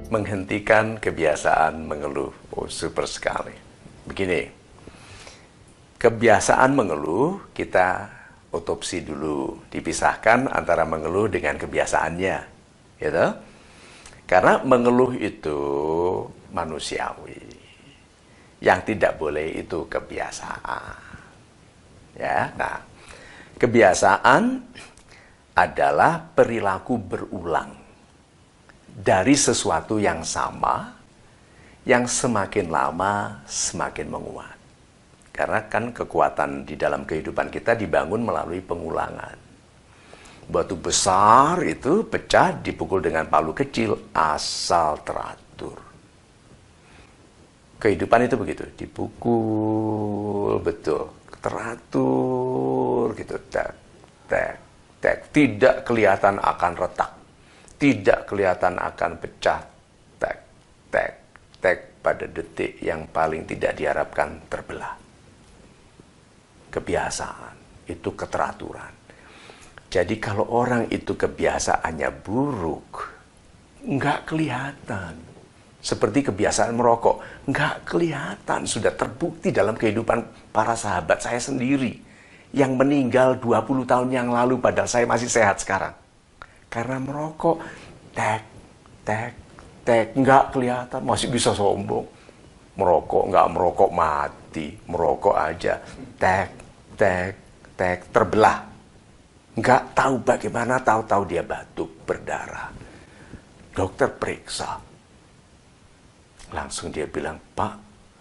menghentikan kebiasaan mengeluh. Oh, super sekali. Begini, kebiasaan mengeluh kita otopsi dulu, dipisahkan antara mengeluh dengan kebiasaannya, gitu. Karena mengeluh itu manusiawi, yang tidak boleh itu kebiasaan. Ya, nah, kebiasaan adalah perilaku berulang dari sesuatu yang sama, yang semakin lama semakin menguat. Karena kan kekuatan di dalam kehidupan kita dibangun melalui pengulangan. Batu besar itu pecah dipukul dengan palu kecil asal teratur. Kehidupan itu begitu, dipukul betul, teratur gitu, tek, tek, tek. Tidak kelihatan akan retak, tidak kelihatan akan pecah, tek, tek, tek pada detik yang paling tidak diharapkan terbelah. Kebiasaan itu keteraturan. Jadi kalau orang itu kebiasaannya buruk, nggak kelihatan. Seperti kebiasaan merokok, nggak kelihatan. Sudah terbukti dalam kehidupan para sahabat saya sendiri yang meninggal 20 tahun yang lalu padahal saya masih sehat sekarang. Karena merokok, tek, tek, tek, nggak kelihatan, masih bisa sombong. Merokok, nggak merokok mati, merokok aja, tek, tek, tek, terbelah. Nggak tahu bagaimana, tahu-tahu dia batuk, berdarah. Dokter periksa. Langsung dia bilang, Pak,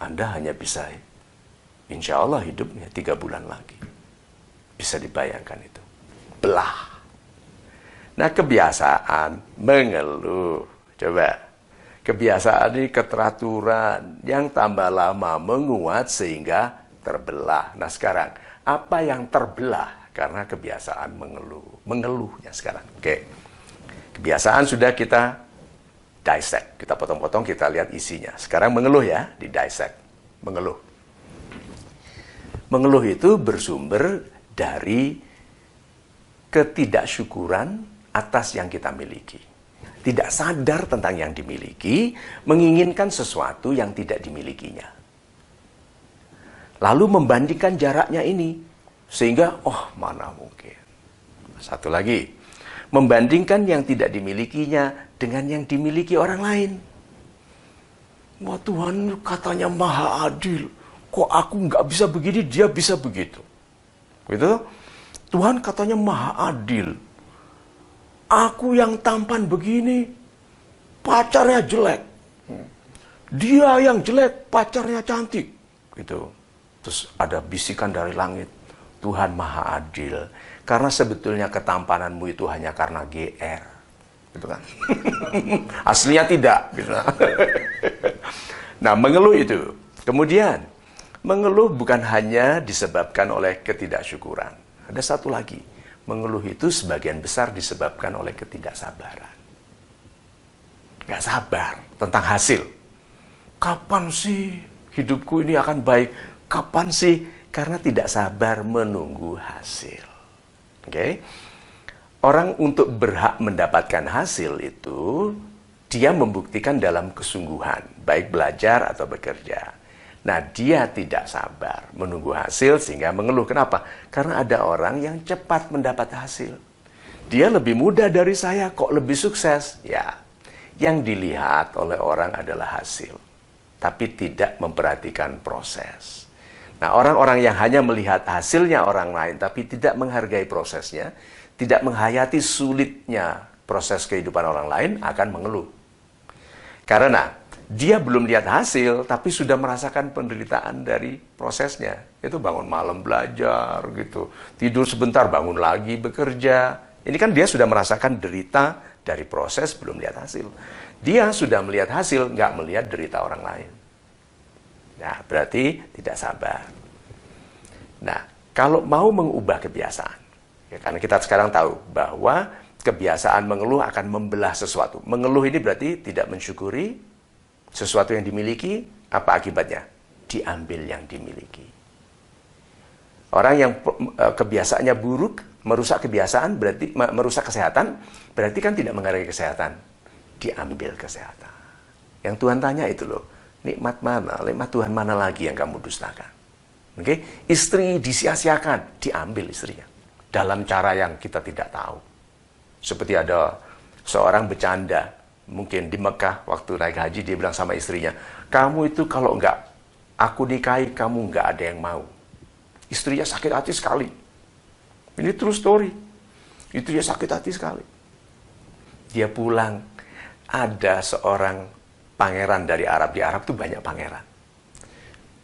Anda hanya bisa, insya Allah hidupnya 3 bulan lagi. Bisa dibayangkan itu. Belah. Nah, kebiasaan mengeluh. Coba. Kebiasaan ini keteraturan yang tambah lama menguat sehingga terbelah. Nah, sekarang, apa yang terbelah? Karena kebiasaan mengeluh. Mengeluhnya sekarang. Oke. Kebiasaan sudah kita dissect. Kita potong-potong, kita lihat isinya. Sekarang mengeluh ya, di dissect. Mengeluh. Mengeluh itu bersumber dari ketidaksyukuran atas yang kita miliki. Tidak sadar tentang yang dimiliki, menginginkan sesuatu yang tidak dimilikinya. Lalu membandingkan jaraknya ini. Sehingga, oh mana mungkin. Satu lagi. Membandingkan yang tidak dimilikinya dengan yang dimiliki orang lain. Wah, Tuhan katanya maha adil. Kok aku nggak bisa begini, dia bisa begitu. Gitu? Tuhan katanya maha adil. Aku yang tampan begini, pacarnya jelek. Dia yang jelek, pacarnya cantik. Gitu. Terus ada bisikan dari langit. Tuhan maha adil. Karena sebetulnya ketampananmu itu hanya karena GR. Gitu kan? Aslinya tidak. Gitu. Nah, mengeluh itu. Kemudian, mengeluh bukan hanya disebabkan oleh ketidaksyukuran. Ada satu lagi. Mengeluh itu sebagian besar disebabkan oleh ketidaksabaran. Gak sabar tentang hasil. Kapan sih hidupku ini akan baik? Kapan sih? Karena tidak sabar menunggu hasil. Oke? Orang untuk berhak mendapatkan hasil itu, dia membuktikan dalam kesungguhan, baik belajar atau bekerja. Nah, dia tidak sabar menunggu hasil sehingga mengeluh. Kenapa? Karena ada orang yang cepat mendapat hasil. Dia lebih muda dari saya, kok lebih sukses? Ya, yang dilihat oleh orang adalah hasil, tapi tidak memperhatikan proses. Nah, orang-orang yang hanya melihat hasilnya orang lain, tapi tidak menghargai prosesnya, tidak menghayati sulitnya proses kehidupan orang lain, akan mengeluh. Karena dia belum lihat hasil, tapi sudah merasakan penderitaan dari prosesnya. Itu bangun malam belajar, gitu. Tidur sebentar, bangun lagi bekerja. Ini kan dia sudah merasakan derita dari proses, belum lihat hasil. Dia sudah melihat hasil, nggak melihat derita orang lain. Nah, berarti tidak sabar. Nah, kalau mau mengubah kebiasaan, ya, karena kita sekarang tahu bahwa kebiasaan mengeluh akan membelah sesuatu. Mengeluh ini berarti tidak mensyukuri sesuatu yang dimiliki. Apa akibatnya? Diambil yang dimiliki. Orang yang kebiasaannya buruk, merusak kebiasaan, berarti merusak kesehatan, berarti kan tidak menghargai kesehatan. Diambil kesehatan. Yang Tuhan tanya itu loh, nikmat mana, nikmat Tuhan mana lagi yang kamu dustakan? Oke, istri disia-siakan, diambil istrinya dalam cara yang kita tidak tahu. Seperti ada seorang bercanda, mungkin di Mekah waktu naik haji, dia bilang sama istrinya, kamu itu kalau enggak aku nikahi, kamu enggak ada yang mau. Istrinya sakit hati sekali. Ini true story. Istrinya sakit hati sekali. Dia pulang, ada seorang pangeran dari Arab. Di Arab tuh banyak pangeran.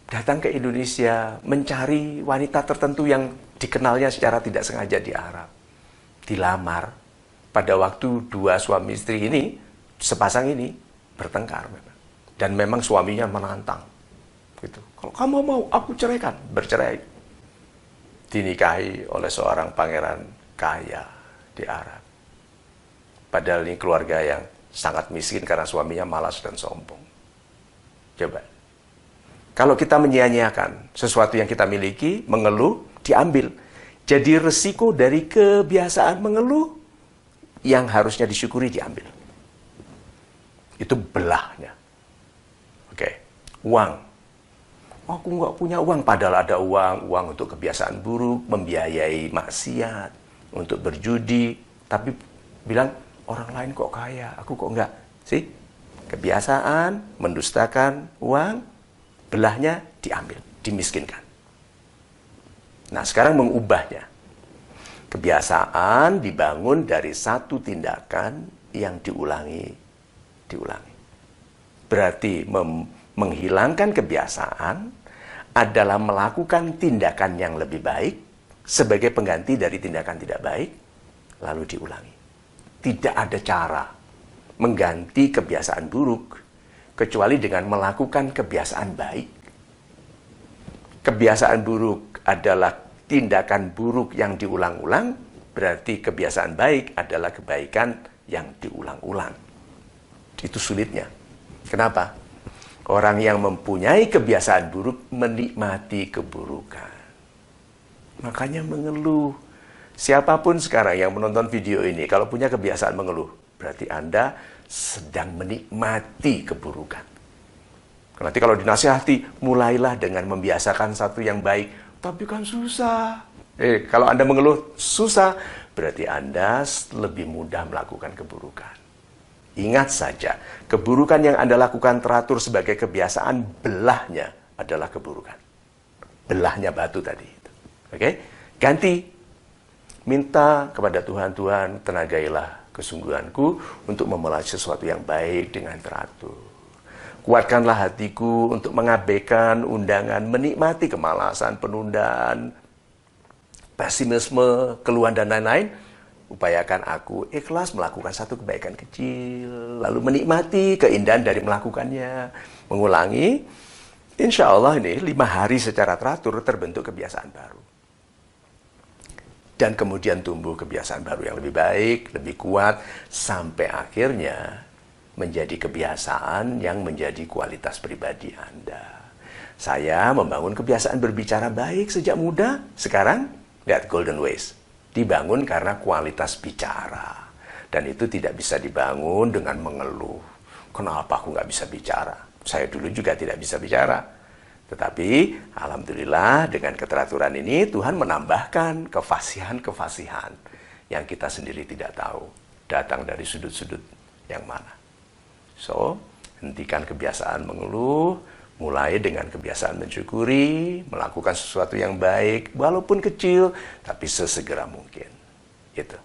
Datang ke Indonesia mencari wanita tertentu yang dikenalnya secara tidak sengaja di Arab. Dilamar. Pada waktu dua suami istri ini, sepasang ini, bertengkar memang. Dan memang suaminya menantang. Gitu. Kalau kamu mau, aku ceraikan. Bercerai. Dinikahi oleh seorang pangeran kaya di Arab. Padahal ini keluarga yang sangat miskin karena suaminya malas dan sombong. Coba. Kalau kita menyia-nyiakan sesuatu yang kita miliki, mengeluh, diambil. Jadi resiko dari kebiasaan mengeluh yang harusnya disyukuri diambil. Itu belahnya. Oke. Uang. Aku nggak punya uang, padahal ada uang. Uang untuk kebiasaan buruk, membiayai maksiat, untuk berjudi. Tapi bilang, orang lain kok kaya, aku kok enggak. Sih? Kebiasaan, mendustakan uang, belahnya diambil, dimiskinkan. Nah, sekarang mengubahnya. Kebiasaan dibangun dari satu tindakan yang diulangi. Berarti menghilangkan kebiasaan adalah melakukan tindakan yang lebih baik sebagai pengganti dari tindakan tidak baik, lalu diulangi. Tidak ada cara mengganti kebiasaan buruk kecuali dengan melakukan kebiasaan baik. Kebiasaan buruk adalah tindakan buruk yang diulang-ulang, berarti kebiasaan baik adalah kebaikan yang diulang-ulang. Itu sulitnya. Kenapa? Orang yang mempunyai kebiasaan buruk menikmati keburukan. Makanya mengeluh. Siapapun sekarang yang menonton video ini, kalau punya kebiasaan mengeluh, berarti Anda sedang menikmati keburukan. Nanti kalau dinasihati, mulailah dengan membiasakan satu yang baik. Tapi kan susah. Kalau Anda mengeluh susah, berarti Anda lebih mudah melakukan keburukan. Ingat saja, keburukan yang Anda lakukan teratur sebagai kebiasaan, belahnya adalah keburukan. Belahnya batu tadi. Oke? Ganti. Minta kepada Tuhan, Tuhan, tenagailah kesungguhanku untuk memulai sesuatu yang baik dengan teratur. Kuatkanlah hatiku untuk mengabaikan undangan, menikmati kemalasan, penundaan, pesimisme, keluhan, dan lain-lain. Upayakan aku ikhlas melakukan satu kebaikan kecil, lalu menikmati keindahan dari melakukannya. Mengulangi, insya Allah ini 5 hari secara teratur terbentuk kebiasaan baru. Dan kemudian tumbuh kebiasaan baru yang lebih baik, lebih kuat, sampai akhirnya menjadi kebiasaan yang menjadi kualitas pribadi Anda. Saya membangun kebiasaan berbicara baik sejak muda, sekarang lihat Golden Ways. Dibangun karena kualitas bicara. Dan itu tidak bisa dibangun dengan mengeluh. Kenapa aku nggak bisa bicara? Saya dulu juga tidak bisa bicara. Tetapi, alhamdulillah dengan keteraturan ini, Tuhan menambahkan kefasihan-kefasihan yang kita sendiri tidak tahu. Datang dari sudut-sudut yang mana. So, hentikan kebiasaan mengeluh, mulai dengan kebiasaan mensyukuri, melakukan sesuatu yang baik, walaupun kecil, tapi sesegera mungkin. Gitu.